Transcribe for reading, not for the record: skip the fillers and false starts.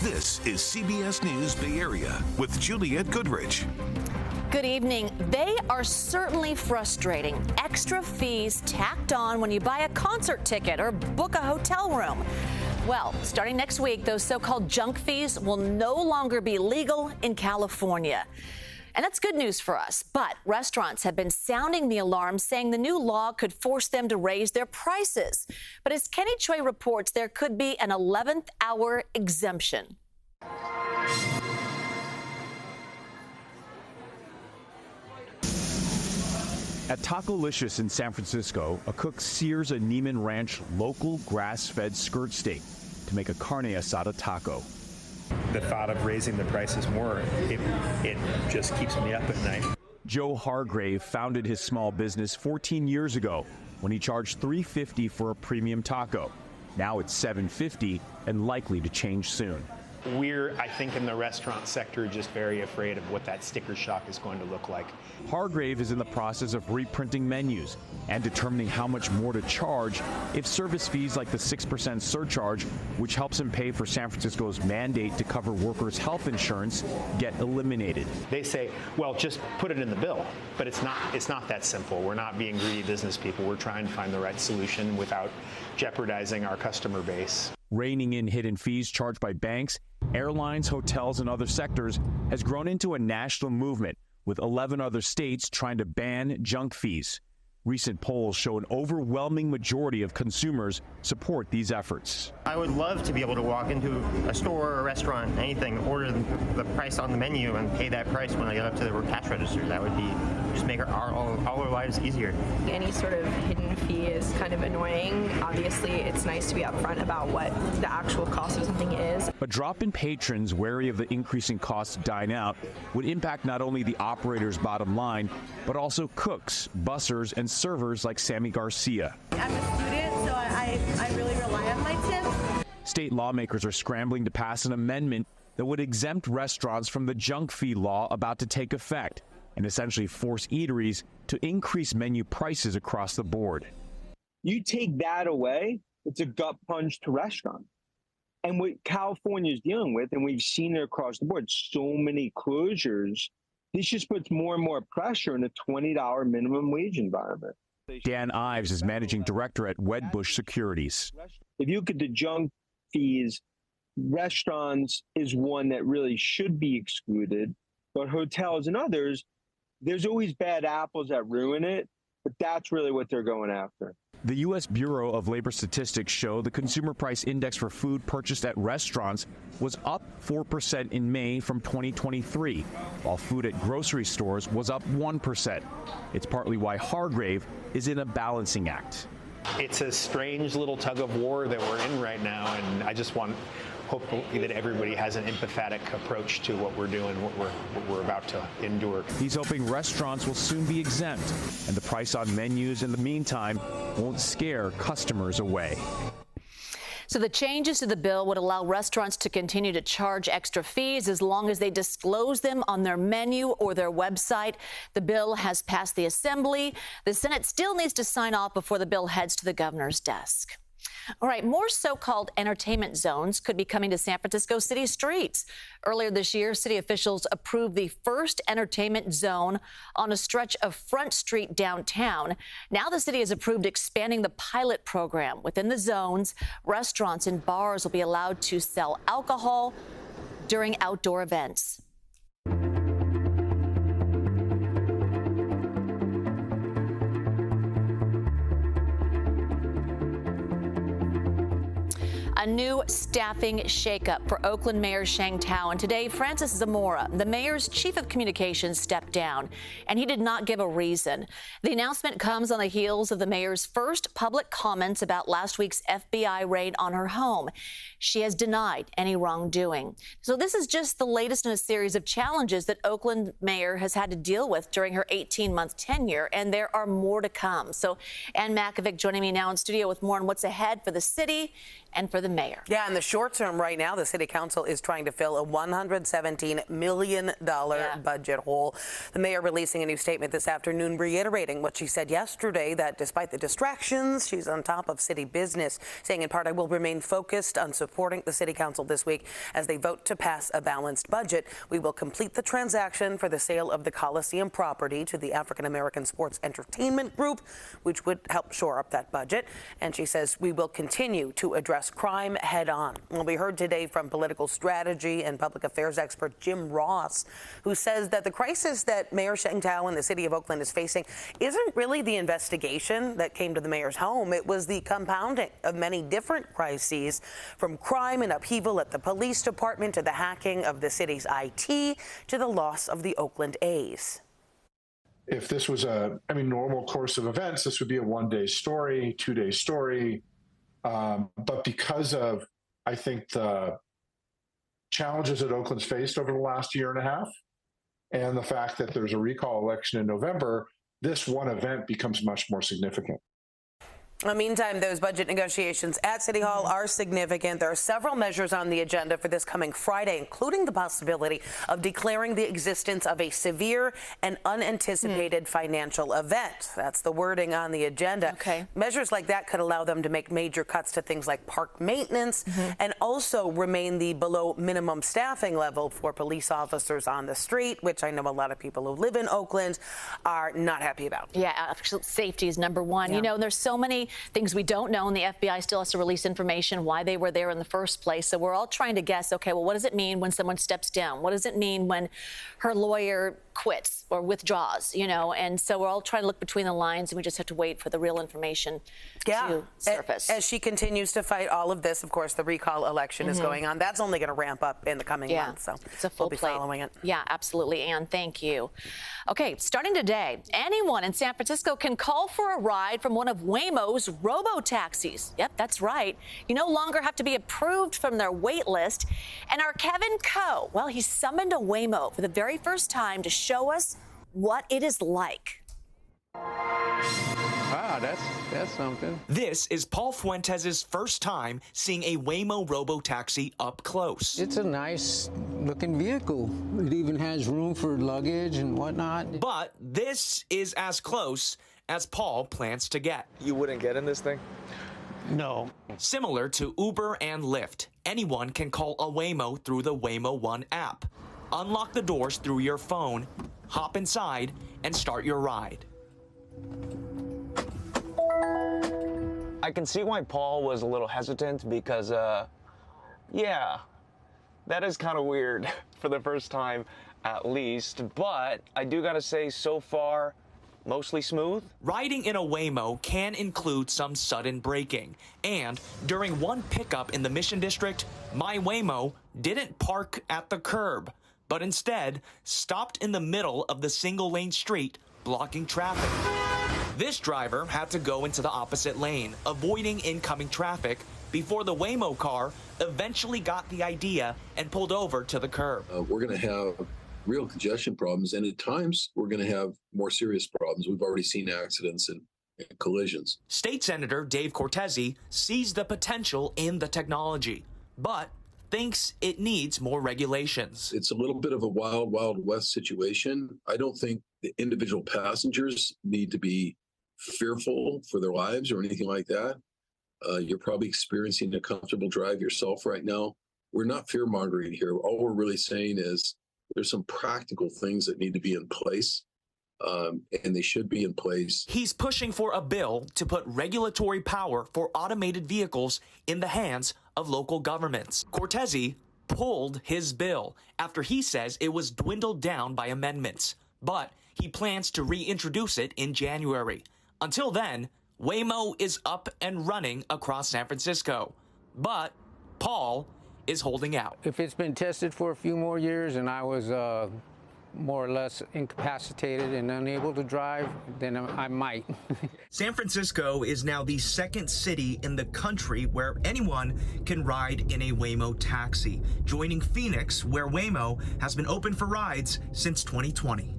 This is CBS News Bay Area with Juliette Goodrich. Good evening. They are certainly frustrating. Extra fees tacked on when you buy a concert ticket or book a hotel room. Well, starting next week, those so-called junk fees will no longer be legal in California. And that's good news for us. But restaurants have been sounding the alarm, saying the new law could force them to raise their prices. But as Kenny Choi reports, there could be an 11th hour exemption. At Tacolicious in San Francisco, a cook sears a Neiman Ranch local grass-fed skirt steak to make a carne asada taco. The thought of raising the prices more, it just keeps me up at night. Joe Hargrave founded his small business 14 years ago when he charged $3.50 for a premium taco. Now it's $7.50 and likely to change soon. We're, I think, in the restaurant sector, just very afraid of what that sticker shock is going to look like. Hargrave is in the process of reprinting menus and determining how much more to charge if service fees like the 6% surcharge, which helps him pay for San Francisco's mandate to cover workers' health insurance, get eliminated. They say, well, just put it in the bill, but it's not that simple. We're not being greedy business people. We're trying to find the right solution without jeopardizing our customer base. Reining in hidden fees charged by banks, airlines, hotels, and other sectors has grown into a national movement, with 11 other states trying to ban junk fees. Recent polls show an overwhelming majority of consumers support these efforts. I would love to be able to walk into a store or a restaurant, anything, order the price on the menu and pay that price when I get up to the cash register. That would be just make all our lives easier. Any sort of hidden fee is kind of annoying. Obviously, it's nice to be upfront about what the actual cost of something is. A drop in patrons wary of the increasing cost to dine out would impact not only the operator's bottom line, but also cooks, bussers, and servers like Sammy Garcia. I'm a student, so I really rely on my tips. State lawmakers are scrambling to pass an amendment that would exempt restaurants from the junk fee law about to take effect and essentially force eateries to increase menu prices across the board. You take that away, it's a gut punch to restaurants. And what California is dealing with, and we've seen it across the board, so many closures, this just puts more and more pressure in a $20 minimum wage environment. Dan Ives is managing director at Wedbush Securities. If you look at the junk fees, restaurants is one that really should be excluded, but hotels and others, there's always bad apples that ruin it, but that's really what they're going after. The U.S. Bureau of Labor Statistics show the consumer price index for food purchased at restaurants was up 4% in May from 2023, while food at grocery stores was up 1%. It's partly why Hargrave is in a balancing act. It's a strange little tug of war that we're in right now, and I just hopefully that everybody has an empathetic approach to what we're doing, what we're about to endure. He's hoping restaurants will soon be exempt, and the price on menus in the meantime won't scare customers away. So the changes to the bill would allow restaurants to continue to charge extra fees as long as they disclose them on their menu or their website. The bill has passed the Assembly. The Senate still needs to sign off before the bill heads to the governor's desk. All right, more so-called entertainment zones could be coming to San Francisco city streets. Earlier this year, city officials approved the first entertainment zone on a stretch of Front Street downtown. Now the city has approved expanding the pilot program. Within the zones, restaurants and bars will be allowed to sell alcohol during outdoor events. A new staffing shakeup for Oakland Mayor Sheng Tao. And today, Francis Zamora, the mayor's chief of communications, stepped down, and he did not give a reason. The announcement comes on the heels of the mayor's first public comments about last week's FBI raid on her home. She has denied any wrongdoing. So this is just the latest in a series of challenges that Oakland mayor has had to deal with during her 18-month tenure, and there are more to come. So Ann Makovic joining me now in studio with more on what's ahead for the city and for the mayor. Yeah, in the short term right now, the city council is trying to fill a $117 million budget hole. The mayor releasing a new statement this afternoon reiterating what she said yesterday, that despite the distractions, she's on top of city business, saying in part, I will remain focused on supporting the city council this week as they vote to pass a balanced budget. We will complete the transaction for the sale of the Coliseum property to the African American Sports Entertainment Group, which would help shore up that budget. And she says we will continue to address crime head on. Well, we heard today from political strategy and public affairs expert Jim Ross, who says that the crisis that Mayor Sheng-Tao and the city of Oakland is facing isn't really the investigation that came to the mayor's home. It was the compounding of many different crises, from crime and upheaval at the police department to the hacking of the city's IT to the loss of the Oakland A's. If this was a normal course of events, this would be a one-day story, two-day story. But because of, I think, the challenges that Oakland's faced over the last year and a half, and the fact that there's a recall election in November, this one event becomes much more significant. In the meantime, those budget negotiations at City Hall are significant. There are several measures on the agenda for this coming Friday, including the possibility of declaring the existence of a severe and unanticipated financial event. That's the wording on the agenda. Okay. Measures like that could allow them to make major cuts to things like park maintenance and also remain the below minimum staffing level for police officers on the street, which I know a lot of people who live in Oakland are not happy about. Yeah, safety is number one. Yeah. You know, there's so many things we don't know, and the FBI still has to release information why they were there in the first place. So we're all trying to guess, okay, well, what does it mean when someone steps down? What does it mean when her lawyer quits or withdraws, you know? And so we're all trying to look between the lines, and we just have to wait for the real information to surface. As she continues to fight all of this, of course, the recall election is going on. That's only going to ramp up in the coming months. So it's a full we'll be following it. Yeah, absolutely. Ann, thank you. Okay, starting today, anyone in San Francisco can call for a ride from one of Waymo's robo-taxis. Yep, that's right. You no longer have to be approved from their wait list. And our Kevin Coe, well, he summoned a Waymo for the very first time to show us what it is like. Ah, that's something. This is Paul Fuentes' first time seeing a Waymo robo-taxi up close. It's a nice looking vehicle. It even has room for luggage and whatnot. But this is as close as Paul plans to get. You wouldn't get in this thing? No. Similar to Uber and Lyft, anyone can call a Waymo through the Waymo One app. Unlock the doors through your phone, hop inside, and start your ride. I can see why Paul was a little hesitant because, yeah, that is kind of weird for the first time at least. But I do gotta say, so far, mostly smooth. Riding in a Waymo can include some sudden braking. And during one pickup in the Mission District, my Waymo didn't park at the curb, but instead stopped in the middle of the single-lane street, blocking traffic. This driver had to go into the opposite lane, avoiding incoming traffic, before the Waymo car eventually got the idea and pulled over to the curb. We're going to have real congestion problems, and at times we're going to have more serious problems. We've already seen accidents and collisions. State Senator Dave Cortese sees the potential in the technology, but thinks it needs more regulations. It's a little bit of a wild, wild west situation. I don't think the individual passengers need to be fearful for their lives or anything like that. You're probably experiencing a comfortable drive yourself right now. We're not fear-mongering here. All we're really saying is there's some practical things that need to be in place, and they should be in place. He's pushing for a bill to put regulatory power for automated vehicles in the hands of local governments. Cortese pulled his bill after he says it was dwindled down by amendments, but he plans to reintroduce it in January. Until then, Waymo is up and running across San Francisco, but Paul is holding out. If it's been tested for a few more years and I was more or less incapacitated and unable to drive, then I might. San Francisco is now the second city in the country where anyone can ride in a Waymo taxi, joining Phoenix, where Waymo has been open for rides since 2020.